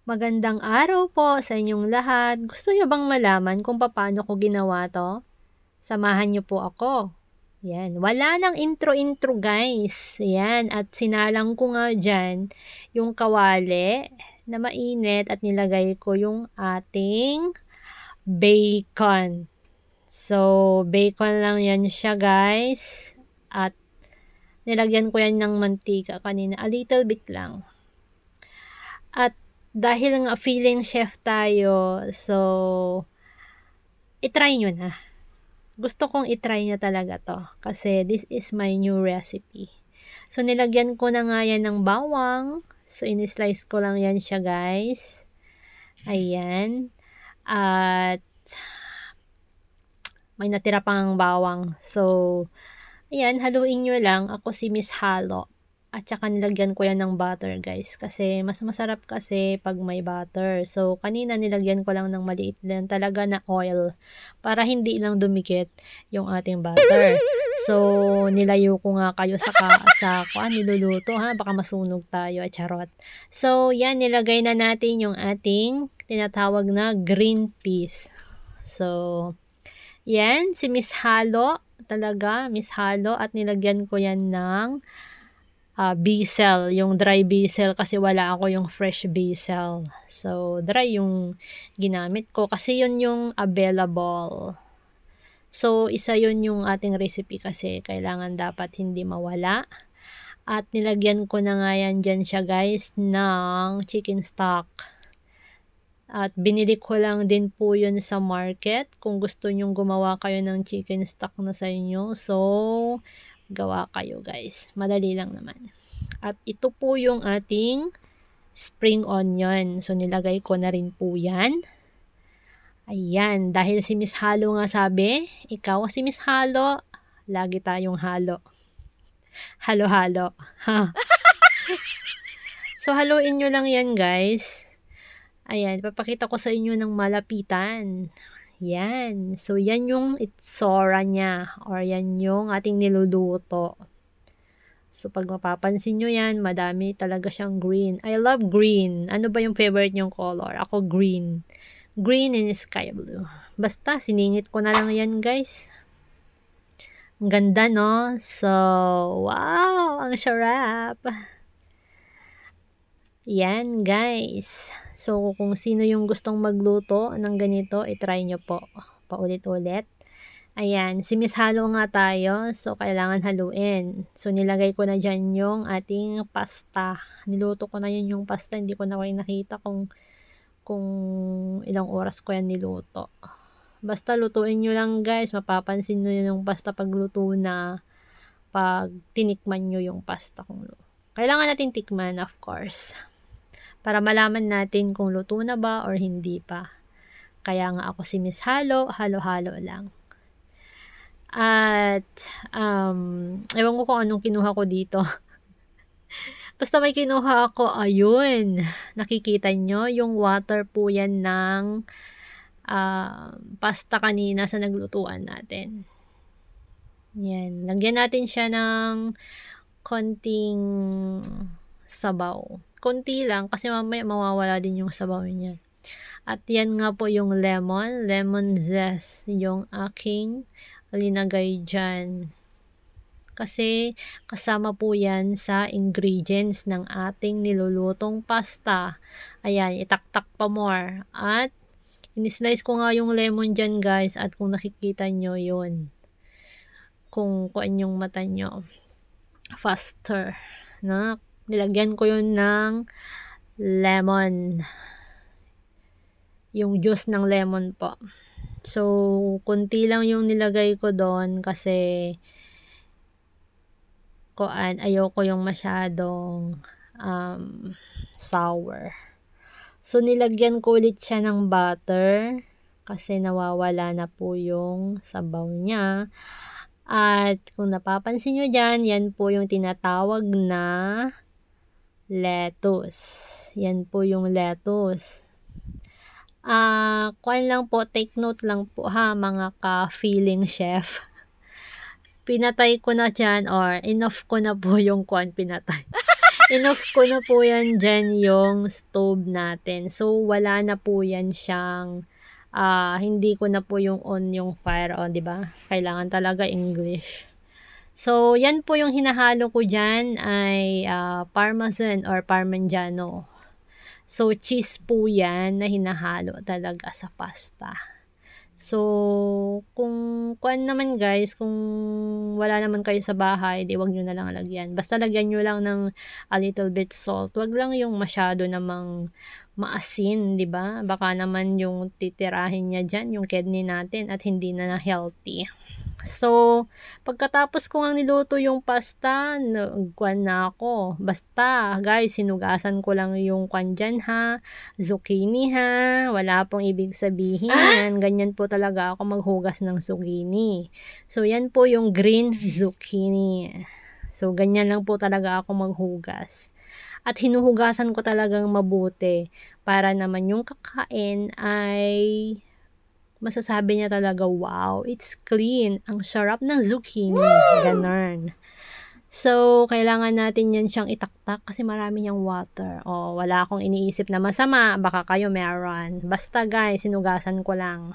Magandang araw po sa inyong lahat. Gusto niyo bang malaman kung paano ko ginawa 'to? Samahan niyo po ako. Yan, wala ng intro-intro guys. Yan, at sinalang ko nga diyan yung kawali na mainit at nilagay ko yung ating bacon. So, bacon lang yan siya guys. At nilagyan ko yan ng mantika kanina, a little bit lang. At dahil nga feeling chef tayo, so i-try nyo na. Gusto kong i-try nyo talaga to kasi this is my new recipe. So nilagyan ko na nga yan ng bawang. So in-slice ko lang yan siya guys. Ayan. At may natira pang bawang. So ayan, haluin nyo lang. Ako si Miss Halo. At saka nilagyan ko yan ng butter guys. Kasi mas masarap kasi pag may butter. So kanina nilagyan ko lang ng maliit lang talaga na oil. Para hindi lang dumikit yung ating butter. So nilayo ko nga kayo sa niluluto ha. Baka masunog tayo at charot. So yan, nilagay na natin yung ating tinatawag na green peas. So yan, si Miss Halo. Talaga, Miss Halo. At nilagyan ko yan ng basil, yung dry basil kasi wala ako yung fresh basil. So, dry yung ginamit ko kasi yun yung available. So, isa yun yung ating recipe kasi kailangan dapat hindi mawala. At nilagyan ko na nga yan dyan siya guys ng chicken stock. At binili ko lang din po yun sa market. Kung gusto nyong gumawa kayo ng chicken stock na sa inyo. So, gawa kayo guys. Madali lang naman. At ito po yung ating spring onion. So nilagay ko na rin po yan. Ayan. Dahil si Miss Halo nga sabi, ikaw si Miss Halo, lagi tayong halo. Halo-halo. Ha. So haluin nyo lang yan guys. Ayan. Papakita ko sa inyo ng malapitan. Yan. So, yan yung itsura niya. Or yan yung ating niluluto. So, pag mapapansin nyo yan, madami talaga siyang green. I love green. Ano ba yung favorite nyong color? Ako green. Green and sky blue. Basta, siningit ko na lang yan, guys. Ang ganda, no? So, wow! Ang sarap! Yan, guys. So, kung sino yung gustong magluto ng ganito, itry nyo po. Paulit-ulit. Ayan, si Miss Halo nga tayo. So, kailangan haluin. So, nilagay ko na dyan yung ating pasta. Niluto ko na yun yung pasta. Hindi ko na kayo nakita kung ilang oras ko yan niluto. Basta lutuin nyo lang guys. Mapapansin nyo yung pasta pagluto na pag tinikman nyo yung pasta. Kailangan natin tikman, of course. Para malaman natin kung luto na ba or hindi pa. Kaya nga ako si Miss Halo, halo-halo lang. At, ewan ko kung anong kinuha ko dito. Basta may kinuha ako, ayun. Nakikita nyo, yung water po yan ng pasta kanina sa naglutuan natin. Yan, lagyan natin siya ng konting sabaw. Konti lang kasi mamaya mawawala din yung sabaw niya. At yan nga po yung lemon zest yung aking linagay dyan. Kasi kasama po yan sa ingredients ng ating nilulutong pasta. Ayan, itaktak pa more. At in-slice ko nga yung lemon dyan guys at kung nakikita nyo yun. Kung kuan yung mata nyo. Faster. Na? Nilagyan ko yun ng lemon. Yung juice ng lemon po. So, kunti lang yung nilagay ko doon kasi ayoko yung masyadong sour. So, nilagyan ko ulit siya ng butter kasi nawawala na po yung sabaw niya. At kung napapansin nyo dyan, yan po yung tinatawag na lettuce. Yan po yung lettuce. Kuan lang po, take note lang po ha, mga ka-feeling chef. Pinatay ko na dyan or enough ko na po yung kuan pinatay. Inoff ko na po yan dyan yung stove natin. So, wala na po yan siyang, hindi ko na po yung on yung fire on, di ba? Kailangan talaga English. So, yan po yung hinahalo ko dyan ay parmesan or parmigiano. So, cheese po yan na hinahalo talaga sa pasta. So, kung naman guys, kung wala naman kayo sa bahay, di wag nyo na lang lagyan. Basta lagyan nyo lang ng a little bit salt. Wag lang yung masyado namang maasin, di ba? Baka naman yung titirahin niya dyan, yung kidney natin at hindi na healthy. So, pagkatapos ko nga niluto yung pasta, nagkuhan na ako. Basta, guys, sinugasan ko lang yung kwan dyan, ha. Zucchini, ha. Wala pong ibig sabihin yan. Ganyan po talaga ako maghugas ng zucchini. So, yan po yung green zucchini. So, ganyan lang po talaga ako maghugas. At hinuhugasan ko talagang mabuti para naman yung kakain ay masasabi niya talaga, wow, it's clean. Ang sarap ng zucchini. Ganun. So, kailangan natin yan siyang itaktak kasi marami niyang water. O, wala akong iniisip na masama. Baka kayo meron. Basta guys, sinugasan ko lang.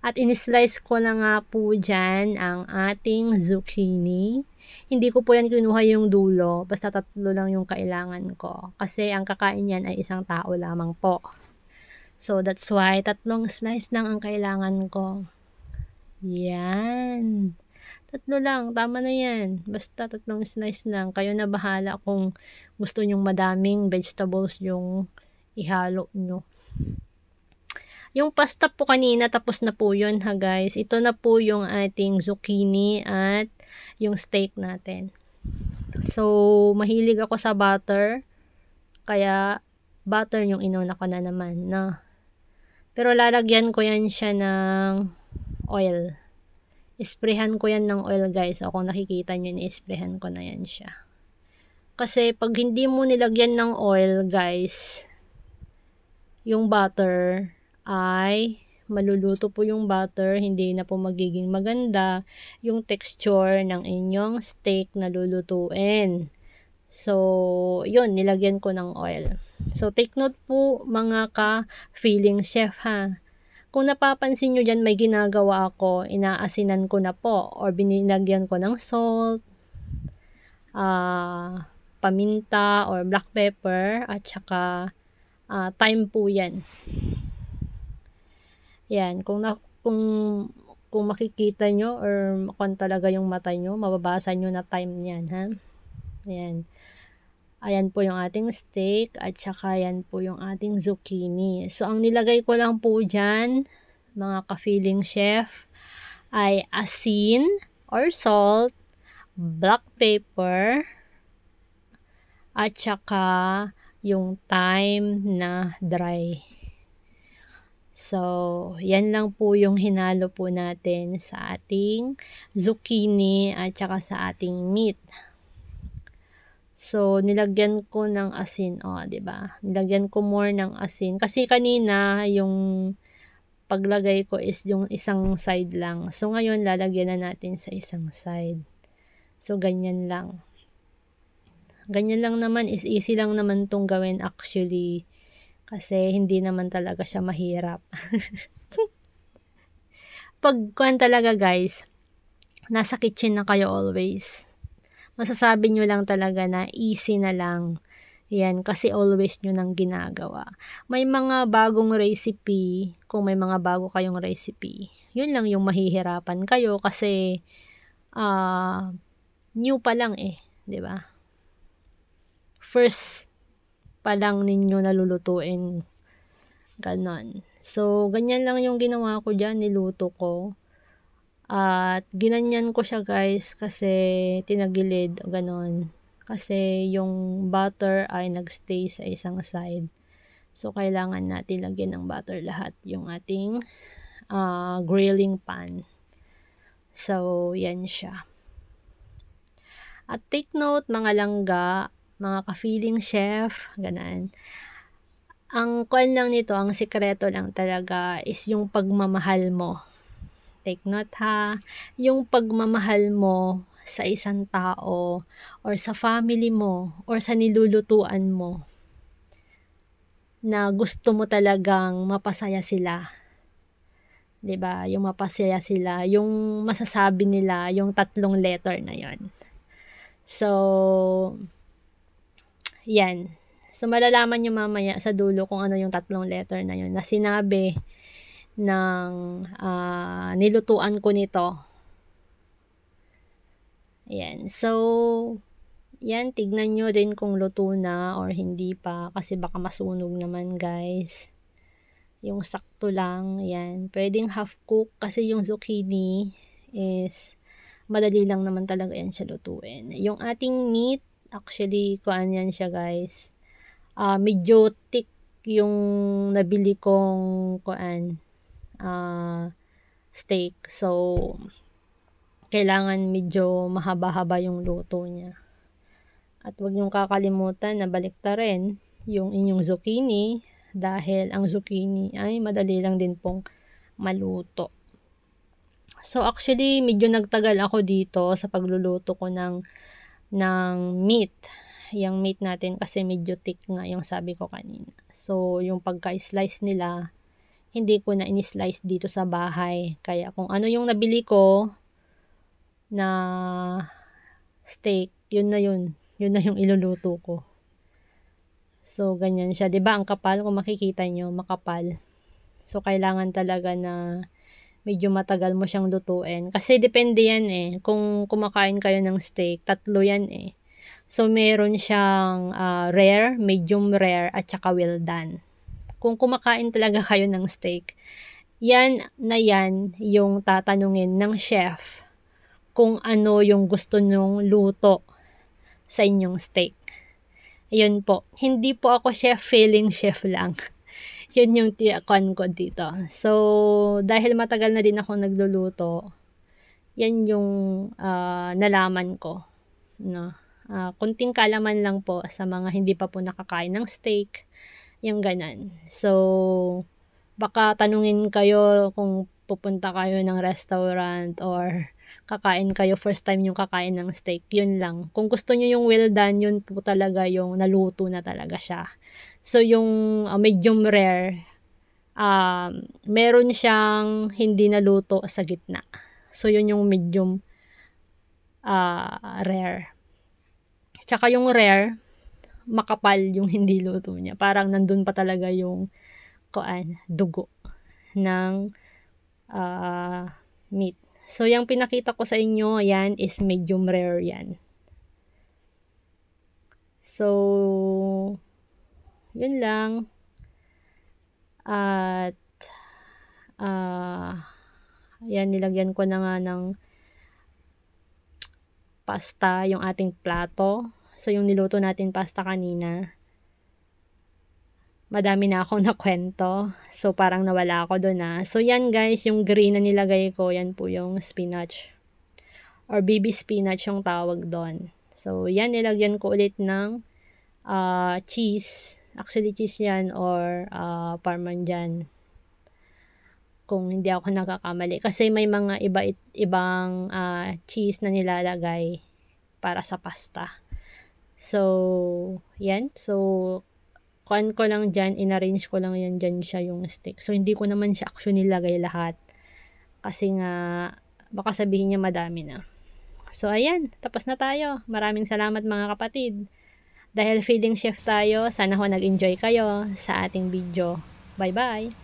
At in-slice ko na nga po dyan ang ating zucchini. Hindi ko po yan kinuha yung dulo. Basta 3 lang yung kailangan ko. Kasi ang kakain yan ay isang tao lamang po. So, that's why 3 slice lang ang kailangan ko. Yan. 3 lang. Tama na yan. Basta 3 slice lang. Kayo na bahala kung gusto nyong madaming vegetables yung ihalo nyo. Yung pasta po kanina, tapos na po yun ha guys. Ito na po yung ating zucchini at yung steak natin. So, mahilig ako sa butter. Kaya, butter yung inuna ko na naman, no? Pero lalagyan ko yan siya ng oil. Isprehan ko yan ng oil guys. O kung nakikita nyo, ni-isprehan ko na yan siya. Kasi pag hindi mo nilagyan ng oil guys, yung butter ay maluluto po yung butter. Hindi na po magiging maganda yung texture ng inyong steak na lulutuin. So, yun, nilagyan ko ng oil. So, take note po mga ka-feeling chef ha. Kung napapansin nyo dyan, may ginagawa ako, inaasinan ko na po or binilagyan ko ng salt, paminta or black pepper at saka thyme po yan. Yan, kung makikita nyo or kung talaga yung mata nyo, mababasa nyo na thyme yan ha. Ayan. Ayan po yung ating steak at saka yan po yung ating zucchini. So, ang nilagay ko lang po dyan, mga ka-feeling chef, ay asin or salt, black pepper, at saka yung thyme na dry. So, yan lang po yung hinalo po natin sa ating zucchini at saka sa ating meat. So, nilagyan ko ng asin. O, diba? Nilagyan ko more ng asin. Kasi kanina, yung paglagay ko is yung isang side lang. So, ngayon, lalagyan na natin sa isang side. So, ganyan lang. Ganyan lang naman. Is easy lang naman tong gawin actually. Kasi, hindi naman talaga siya mahirap. Pagkuhan talaga guys, nasa kitchen na kayo always. Masasabi nyo lang talaga na easy na lang. Yan, kasi always nyo nang ginagawa. May mga bagong recipe, kung may mga bago kayong recipe, yun lang yung mahihirapan kayo kasi new pa lang eh, 'di ba? First pa lang ninyo nalulutuin. Ganon. So, ganyan lang yung ginawa ko dyan, niluto ko. At ginanyan ko siya guys kasi tinagilid, ganon. Kasi yung butter ay nagstay sa isang side. So, kailangan natin lagyan ng butter lahat yung ating grilling pan. So, yan siya. At take note mga langga, mga ka-feeling chef, ganan. Ang kwan lang nito, ang sikreto lang talaga is yung pagmamahal mo. Take note ha, yung pagmamahal mo sa isang tao or sa family mo or sa nilulutuan mo na gusto mo talagang mapasaya sila? 'Di ba, yung mapasaya sila, yung masasabi nila yung 3 letter na yon. So, 'yan. So, malalaman niyo mamaya sa dulo kung ano yung 3 letter na yon na sinabi ng, nilutuan ko nito. Ayan. So, 'yan, tignan niyo din kung luto na or hindi pa kasi baka masunog naman, guys. Yung sakto lang, 'yan. Puwedeng half cook kasi yung zucchini is madali lang naman talaga 'yan siya lutuin. Yung ating meat, actually kuhaan 'yan siya, guys. Medyo thick yung nabili kong steak. So, kailangan medyo mahaba-haba yung luto niya. At huwag niyong kakalimutan na baliktarin yung inyong zucchini dahil ang zucchini ay madali lang din pong maluto. So, actually, medyo nagtagal ako dito sa pagluluto ko ng meat. Yung meat natin kasi medyo thick nga yung sabi ko kanina. So, yung pagka-slice nila, hindi ko na in-slice dito sa bahay. Kaya kung ano yung nabili ko na steak, yun na yun. Yun na yung iluluto ko. So, ganyan siya. 'Di ba ang kapal? Kung makikita nyo, makapal. So, kailangan talaga na medyo matagal mo siyang lutuin. Kasi depende yan eh. Kung kumakain kayo ng steak, 3 yan eh. So, meron siyang rare, medium rare, at saka well done. Kung kumakain talaga kayo ng steak, yan yung tatanungin ng chef kung ano yung gusto nyong luto sa inyong steak. Yun po. Hindi po ako chef, feeling chef lang. Yun yung tiyakan ko dito. So, dahil matagal na din ako nagluluto, yan yung nalaman ko. No? Kunting kalaman lang po sa mga hindi pa po nakakain ng steak. Yung ganan. So, baka tanungin kayo kung pupunta kayo ng restaurant or kakain kayo first time yung kakain ng steak. Yun lang. Kung gusto nyo yung well done, yun po talaga yung naluto na talaga siya. So, yung medium rare, meron siyang hindi naluto sa gitna. So, yun yung medium rare. Tsaka yung rare, makapal yung hindi luto niya. Parang nandun pa talaga yung dugo ng meat. So, yung pinakita ko sa inyo, yan is medium rare yan. So, yun lang. At, yan, nilagyan ko na nga ng pasta yung ating plato. So, yung niluto natin pasta kanina, madami na akong nakwento. So, parang nawala ako doon . So, yan guys, yung green na nilagay ko, yan po yung spinach. Or baby spinach yung tawag doon. So, yan, nilagyan ko ulit ng cheese. Actually, cheese yan or parmesan. Kung hindi ako nakakamali. Kasi may mga ibang cheese na nilalagay para sa pasta. So, yan. So, kuan ko lang dyan, in-arrange ko lang yan dyan siya yung steak. So, hindi ko naman siya actually nilagay lahat. Kasi nga, baka sabihin niya madami na. So, ayan. Tapos na tayo. Maraming salamat mga kapatid. Dahil feeling chef tayo, sana ho nag-enjoy kayo sa ating video. Bye-bye!